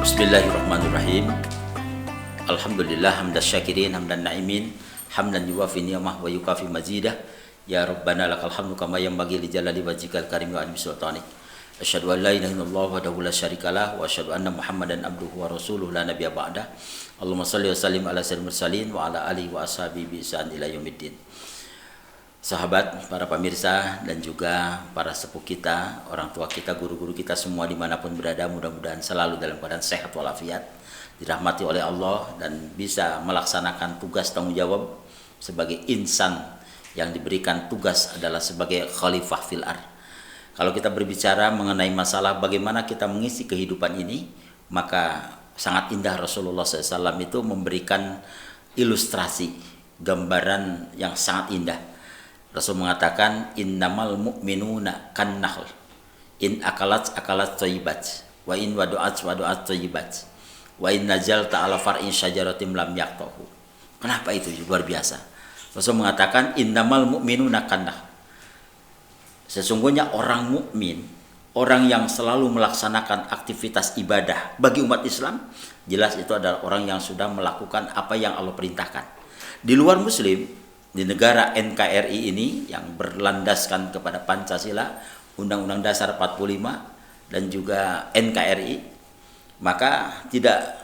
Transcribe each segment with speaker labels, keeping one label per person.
Speaker 1: Bismillahirrahmanirrahim. Alhamdulillah hamdan syakirin hamdan na'imin hamdan yuwafi ni'amah wa yukafi mazidah. Ya Rabbana lakal hamdu kama yanbaghi li jalali wajhikal karim wa azimi sultanik. Asyhadu an la ilaha illallah wahdahu la syarikalah wa asyhadu anna Muhammadan abduhu wa rasuluhu la nabiyya ba'dah. Allahumma shalli wa sallim ala sayyidil mursalin wa ala alihi wa ashabihi bi ihsan ila yaumiddin. Sahabat, para pemirsa dan juga para sepuh kita, orang tua kita, guru-guru kita semua dimanapun berada, mudah-mudahan selalu dalam keadaan sehat walafiat, dirahmati oleh Allah dan bisa melaksanakan tugas tanggung jawab sebagai insan yang diberikan tugas adalah sebagai khalifah fil ard. Kalau kita berbicara mengenai masalah bagaimana kita mengisi kehidupan ini, maka sangat indah Rasulullah SAW itu memberikan ilustrasi, gambaran yang sangat indah. Rasul mengatakan innamal mu'minuna kan nahl in akalat thayyibat wa in wadu'at thayyibat wa in nazalta ala far'in syajaratim lam yaqtahu. Kenapa itu luar biasa? Rasul mengatakan innamal mu'minuna kan nahl. Sesungguhnya orang mukmin, orang yang selalu melaksanakan aktivitas ibadah bagi umat Islam, jelas itu adalah orang yang sudah melakukan apa yang Allah perintahkan. Di luar muslim, di negara NKRI ini yang berlandaskan kepada Pancasila, Undang-Undang Dasar 45 dan juga NKRI, maka tidak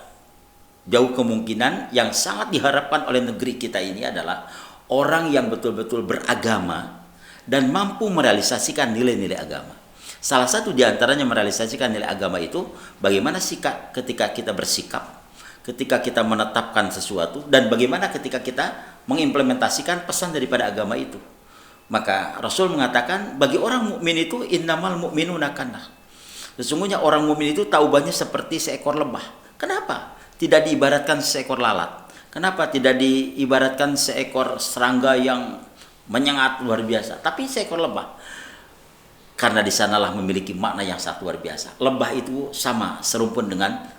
Speaker 1: jauh kemungkinan yang sangat diharapkan oleh negeri kita ini adalah orang yang betul-betul beragama dan mampu merealisasikan nilai-nilai agama. Salah satu di antaranya merealisasikan nilai agama itu bagaimana sikap ketika kita bersikap, ketika kita menetapkan sesuatu, dan bagaimana ketika kita mengimplementasikan pesan daripada agama itu. Maka Rasul mengatakan bagi orang mukmin itu innamal mu'minuna kannah. Sesungguhnya orang mukmin itu taubatnya seperti seekor lebah. Kenapa tidak diibaratkan seekor lalat? Kenapa tidak diibaratkan seekor serangga yang menyengat luar biasa, tapi seekor lebah? Karena di sanalah memiliki makna yang sangat luar biasa. Lebah itu sama serumpun dengan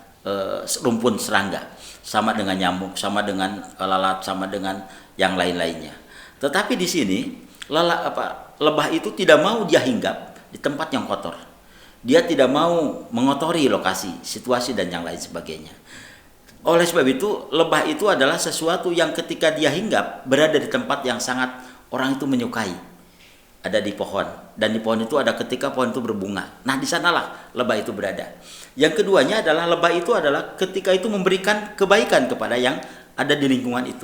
Speaker 1: rumpun serangga, sama dengan nyamuk, sama dengan lalat, sama dengan yang lain-lainnya. Tetapi di sini lebah itu tidak mau dia hinggap di tempat yang kotor. Dia tidak mau mengotori lokasi, situasi dan yang lain sebagainya. Oleh sebab itu, lebah itu adalah sesuatu yang ketika dia hinggap berada di tempat yang sangat orang itu menyukai. Ada di pohon, dan di pohon itu ada ketika pohon itu berbunga. Nah, di sanalah lebah itu berada. Yang keduanya adalah lebah itu adalah ketika itu memberikan kebaikan kepada yang ada di lingkungan itu.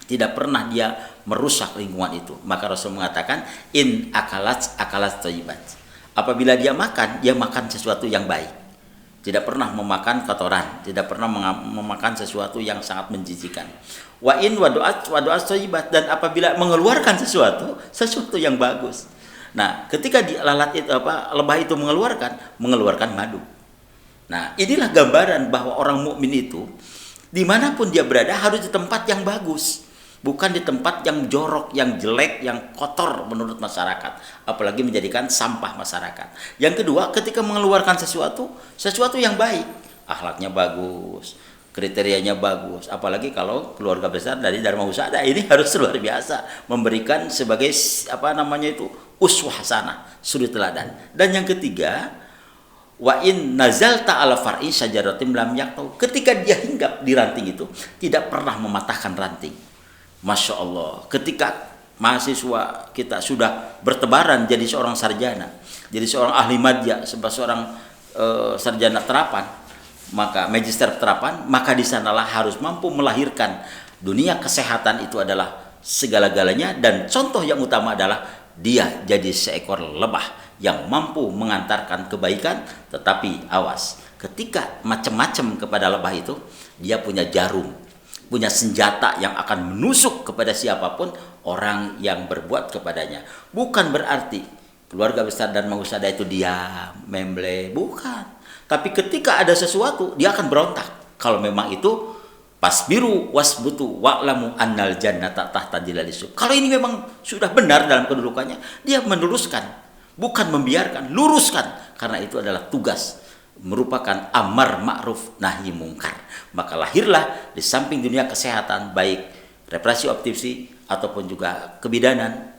Speaker 1: Tidak pernah dia merusak lingkungan itu. Maka Rasul mengatakan in akalat thayyibat. Apabila dia makan sesuatu yang baik. Tidak pernah memakan kotoran, tidak pernah memakan sesuatu yang sangat menjijikan. Wa in wadu'at thayyibat, dan apabila mengeluarkan sesuatu yang bagus. Nah, ketika lebah itu mengeluarkan madu. Nah, inilah gambaran bahwa orang mukmin itu dimanapun dia berada harus di tempat yang bagus, bukan di tempat yang jorok, yang jelek, yang kotor menurut masyarakat, apalagi menjadikan sampah masyarakat. Yang kedua, ketika mengeluarkan sesuatu yang baik, akhlaknya bagus, kriterianya bagus, apalagi kalau keluarga besar dari Dharma Husada ini harus luar biasa, memberikan sebagai uswah hasanah, suri teladan. Dan yang ketiga, wa in nazalta ala far'i syajaratim lam yaqtau, ketika dia hinggap di ranting itu tidak pernah mematahkan ranting. Masya Allah, ketika mahasiswa kita sudah bertebaran jadi seorang sarjana, jadi seorang ahli madya, seorang sarjana terapan, maka magister terapan, maka di sanalah harus mampu melahirkan dunia kesehatan itu adalah segala-galanya, dan contoh yang utama adalah dia jadi seekor lebah yang mampu mengantarkan kebaikan. Tetapi awas, ketika macam-macam kepada lebah itu, dia punya jarum, punya senjata yang akan menusuk kepada siapapun orang yang berbuat kepadanya. Bukan berarti keluarga besar dan Husada itu diam, memble, bukan. Tapi ketika ada sesuatu, dia akan berontak. Kalau memang itu pasbiru wasbutu wa'lamu annal jannata tahta dhilalis. Kalau ini memang sudah benar dalam kedudukannya, dia meneruskan, bukan membiarkan, luruskan. Karena itu adalah tugas, merupakan amar ma'ruf nahi mungkar. Maka lahirlah di samping dunia kesehatan, baik represi optipsi ataupun juga kebidanan,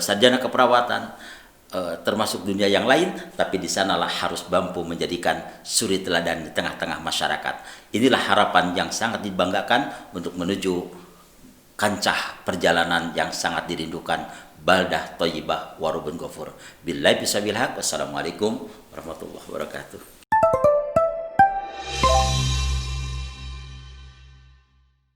Speaker 1: sarjana keperawatan, termasuk dunia yang lain, tapi di sanalah harus mampu menjadikan suri teladan di tengah-tengah masyarakat. Inilah harapan yang sangat dibanggakan untuk menuju kancah perjalanan yang sangat dirindukan, baldah thayyibah warubun ghafur. Billahi bisabil haq. Wassalamualaikum warahmatullahi wabarakatuh.